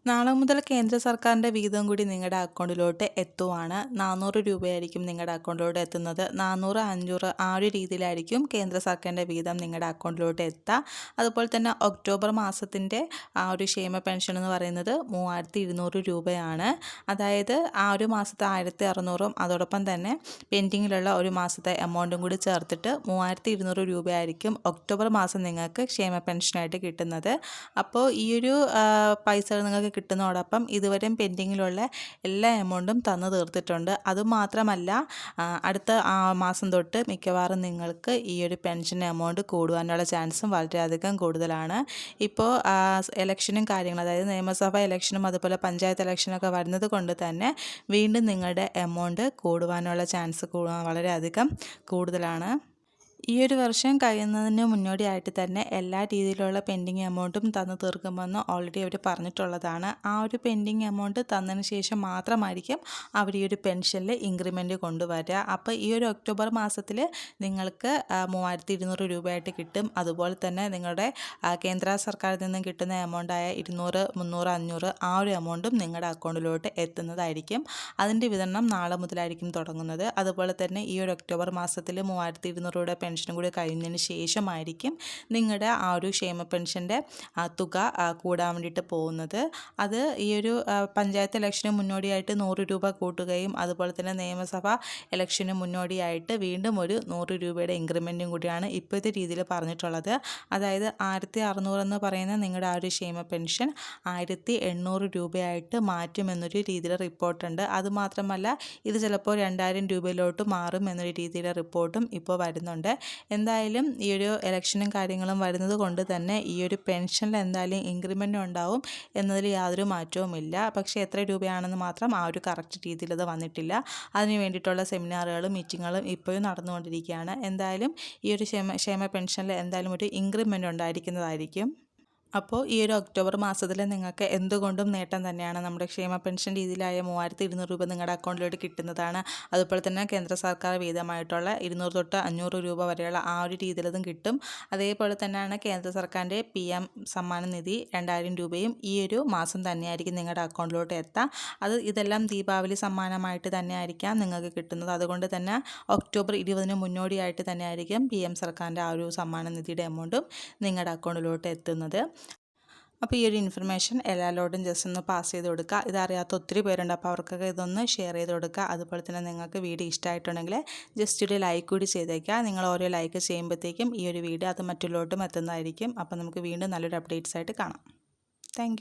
നാളെ മുതൽ കേന്ദ്ര സർക്കാരിൻ്റെ വിഹിതം കൂടി നിങ്ങളുടെ അക്കൗണ്ടിലോട്ട് എത്തുവാണ്. 400 രൂപയായിരിക്കും നിങ്ങളുടെ അക്കൗണ്ടിലോട്ട് എത്തുന്നത്. 400, 500 ആ ഒരു രീതിയിലായിരിക്കും കേന്ദ്ര സർക്കാരിൻ്റെ വിഹിതം നിങ്ങളുടെ അക്കൗണ്ടിലോട്ട് എത്തുക. അതുപോലെ തന്നെ ഒക്ടോബർ മാസത്തിൻ്റെ ആ ഒരു ക്ഷേമ പെൻഷൻ എന്ന് പറയുന്നത് 3200 രൂപയാണ്. അതായത് ആ ഒരു മാസത്തെ 1600 അതോടൊപ്പം തന്നെ പെൻഡിങ്ങിലുള്ള ഒരു മാസത്തെ എമൗണ്ടും കൂടി ചേർത്തിട്ട് 3200 രൂപയായിരിക്കും ഒക്ടോബർ മാസം നിങ്ങൾക്ക് ക്ഷേമ പെൻഷനായിട്ട് കിട്ടുന്നത്. അപ്പോൾ ഈ ഒരു പൈസ നിങ്ങൾക്ക് കിട്ടുന്നതോടൊപ്പം ഇതുവരെയും പെൻഡിങ്ങിലുള്ള എല്ലാ എമൗണ്ടും തന്നു തീർത്തിട്ടുണ്ട്. അതുമാത്രമല്ല അടുത്ത മാസം തൊട്ട് മിക്കവാറും നിങ്ങൾക്ക് ഈ ഒരു പെൻഷൻ എമൗണ്ട് കൂടുവാനുള്ള ചാൻസും വളരെയധികം കൂടുതലാണ്. ഇപ്പോൾ ഇലക്ഷനും കാര്യങ്ങളും, അതായത് നിയമസഭാ ഇലക്ഷനും അതുപോലെ പഞ്ചായത്ത് ഇലക്ഷനൊക്കെ വരുന്നത് കൊണ്ട് തന്നെ വീണ്ടും നിങ്ങളുടെ എമൗണ്ട് കൂടുവാനുള്ള ചാൻസ് വളരെയധികം കൂടുതലാണ്. ഈ ഒരു വർഷം കഴിയുന്നതിന് മുന്നോടിയായിട്ട് തന്നെ എല്ലാ രീതിയിലുള്ള പെൻഡിങ് എമൗണ്ടും തന്നു തീർക്കുമെന്ന് ഓൾറെഡി അവർ പറഞ്ഞിട്ടുള്ളതാണ്. ആ ഒരു പെൻഡിങ് എമൗണ്ട് തന്നതിന് ശേഷം മാത്രമായിരിക്കും അവർ ഈ ഒരു പെൻഷനിൽ ഇൻക്രിമെൻറ്റ് കൊണ്ടുവരിക. അപ്പോൾ ഈ ഒരു ഒക്ടോബർ മാസത്തിൽ നിങ്ങൾക്ക് 3200 രൂപയായിട്ട് കിട്ടും. അതുപോലെ തന്നെ നിങ്ങളുടെ കേന്ദ്ര സർക്കാരിൽ നിന്നും കിട്ടുന്ന എമൗണ്ടായ 200, 300, 500 ആ ഒരു എമൗണ്ടും നിങ്ങളുടെ അക്കൗണ്ടിലോട്ട് എത്തുന്നതായിരിക്കും. അതിൻ്റെ വിതരണം നാളെ മുതലായിരിക്കും തുടങ്ങുന്നത്. അതുപോലെ തന്നെ ഈ ഒരു ഒക്ടോബർ മാസത്തിൽ 3200 രൂപയുടെ പെൻഷനും കൂടി കഴിയുന്നതിന് ശേഷമായിരിക്കും നിങ്ങളുടെ ആ ഒരു ക്ഷേമ പെൻഷൻ്റെ തുക കൂടാൻ വേണ്ടിയിട്ട് പോകുന്നത്. അത് ഈ ഒരു പഞ്ചായത്ത് ഇലക്ഷന് മുന്നോടിയായിട്ട് 100 രൂപ കൂട്ടുകയും അതുപോലെ തന്നെ നിയമസഭ ഇലക്ഷന് മുന്നോടിയായിട്ട് വീണ്ടും ഒരു 100 രൂപയുടെ ഇൻക്രിമെൻറ്റും കൂടിയാണ് ഇപ്പോഴത്തെ രീതിയിൽ പറഞ്ഞിട്ടുള്ളത്. അതായത് 1600 എന്ന് പറയുന്ന നിങ്ങളുടെ ആ ഒരു ക്ഷേമ പെൻഷൻ 1800 രൂപയായിട്ട് മാറ്റുമെന്നൊരു രീതിയിൽ റിപ്പോർട്ടുണ്ട്. അതുമാത്രമല്ല ഇത് ചിലപ്പോൾ 2000 രൂപയിലോട്ട് മാറും എന്നൊരു രീതിയിലെ റിപ്പോർട്ടും ഇപ്പോൾ വരുന്നുണ്ട്. എന്തായാലും ഈ ഒരു ഇലക്ഷനും കാര്യങ്ങളും വരുന്നത് കൊണ്ട് തന്നെ ഈ ഒരു പെൻഷനിൽ എന്തായാലും ഇൻക്രിമെൻ്റ് ഉണ്ടാവും എന്നതിൽ യാതൊരു മാറ്റവുമില്ല. പക്ഷേ എത്ര രൂപയാണെന്ന് മാത്രം ആ ഒരു കറക്റ്റ് രീതിയിൽ അത് വന്നിട്ടില്ല. അതിന് വേണ്ടിയിട്ടുള്ള സെമിനാറുകളും മീറ്റിങ്ങുകളും ഇപ്പോഴും നടന്നുകൊണ്ടിരിക്കുകയാണ്. എന്തായാലും ഈ ഒരു ക്ഷേമ പെൻഷനിൽ എന്തായാലും ഒരു ഇൻക്രിമെൻ്റ് ഉണ്ടായിരിക്കുന്നതായിരിക്കും. അപ്പോൾ ഈ ഒരു ഒക്ടോബർ മാസത്തിൽ നിങ്ങൾക്ക് എന്തുകൊണ്ടും നേട്ടം തന്നെയാണ്. നമ്മുടെ ക്ഷേമ പെൻഷൻ രീതിയിലായ 3200 രൂപ നിങ്ങളുടെ അക്കൗണ്ടിലോട്ട് കിട്ടുന്നതാണ്. അതുപോലെ തന്നെ കേന്ദ്ര സർക്കാർ വീതമായിട്ടുള്ള 200 തൊട്ട് 500 രൂപ വരെയുള്ള ആ ഒരു രീതിയിലതും കിട്ടും. അതേപോലെ തന്നെയാണ് കേന്ദ്ര സർക്കാരിൻ്റെ PM സമ്മാന നിധി 2000 രൂപയും ഈ ഒരു മാസം തന്നെയായിരിക്കും നിങ്ങളുടെ അക്കൗണ്ടിലോട്ട് എത്തുക. ഇതെല്ലാം ദീപാവലി സമ്മാനമായിട്ട് തന്നെയായിരിക്കാം നിങ്ങൾക്ക് കിട്ടുന്നത്. അതുകൊണ്ട് തന്നെ ഒക്ടോബർ 20 മുന്നോടിയായിട്ട് തന്നെയായിരിക്കും PM സർക്കാരിൻ്റെ ആ ഒരു സമ്മാന നിധിയുടെ എമൗണ്ടും നിങ്ങളുടെ അക്കൗണ്ടിലോട്ട് എത്തുന്നത്. അപ്പോൾ ഈ ഒരു ഇൻഫർമേഷൻ എല്ലാവരോടും ജസ്റ്റ് ഒന്ന് പാസ് ചെയ്ത് കൊടുക്കുക. ഇതറിയാത്ത ഒത്തിരി പേരുണ്ട്, അപ്പോൾ അവർക്കൊക്കെ ഇതൊന്ന് ഷെയർ ചെയ്ത് കൊടുക്കുക. അതുപോലെ തന്നെ നിങ്ങൾക്ക് വീഡിയോ ഇഷ്ടമായിട്ടുണ്ടെങ്കിൽ ജസ്റ്റ് ഒരു ലൈക്ക് കൂടി ചെയ്തേക്കുക. നിങ്ങൾ ഓരോ ലൈക്ക് ചെയ്യുമ്പോഴത്തേക്കും ഈ ഒരു വീഡിയോ അത് മറ്റുള്ളവരോട്ടും എത്തുന്നതായിരിക്കും. അപ്പോൾ നമുക്ക് വീണ്ടും നല്ലൊരു അപ്ഡേറ്റ്സ് ആയിട്ട് കാണാം. താങ്ക്